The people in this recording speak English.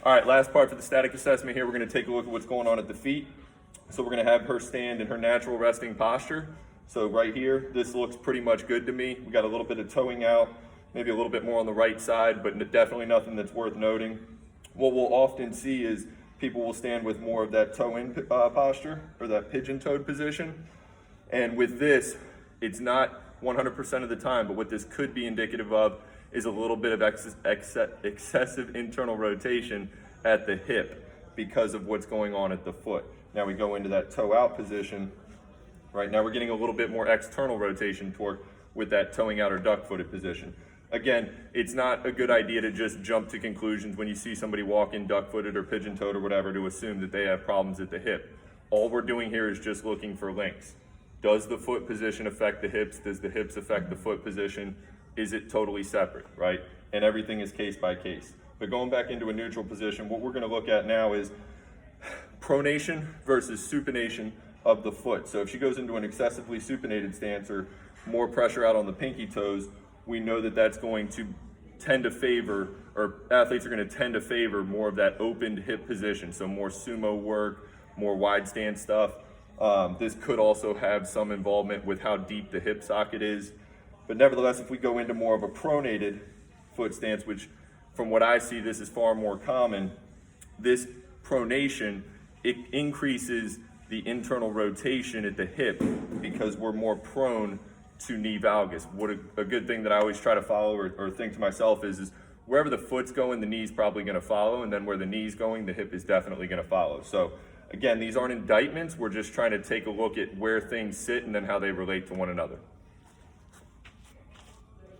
All right, last part for the static assessment here, we're gonna take a look at what's going on at the feet. So we're gonna have her stand in her natural resting posture. So right here, this looks pretty much good to me. We got a little bit of toeing out, maybe a little bit more on the right side, but definitely nothing that's worth noting. What we'll often see is people will stand with more of that toe-in posture or that pigeon-toed position. And with this, it's not 100% of the time, but what this could be indicative of is a little bit of excessive internal rotation at the hip because of what's going on at the foot. Now we go into that toe out position. Right now we're getting a little bit more external rotation torque with that toeing out or duck footed position. Again, it's not a good idea to just jump to conclusions when you see somebody walk in duck footed or pigeon toed or whatever to assume that they have problems at the hip. All we're doing here is just looking for links. Does the foot position affect the hips? Does the hips affect the foot position? Is it totally separate, right? And everything is case by case. But going back into a neutral position, what we're gonna look at now is pronation versus supination of the foot. So if she goes into an excessively supinated stance or more pressure out on the pinky toes, we know that that's going to tend to favor, or athletes are gonna tend to favor more of that opened hip position. So more sumo work, more wide stance stuff. This could also have some involvement with how deep the hip socket is. But nevertheless, if we go into more of a pronated foot stance, which from what I see, this is far more common, this pronation, it increases the internal rotation at the hip because we're more prone to knee valgus. What a good thing that I always try to follow or think to myself is wherever the foot's going, the knee's probably gonna follow, and then where the knee's going, the hip is definitely gonna follow. So again, these aren't indictments, we're just trying to take a look at where things sit and then how they relate to one another.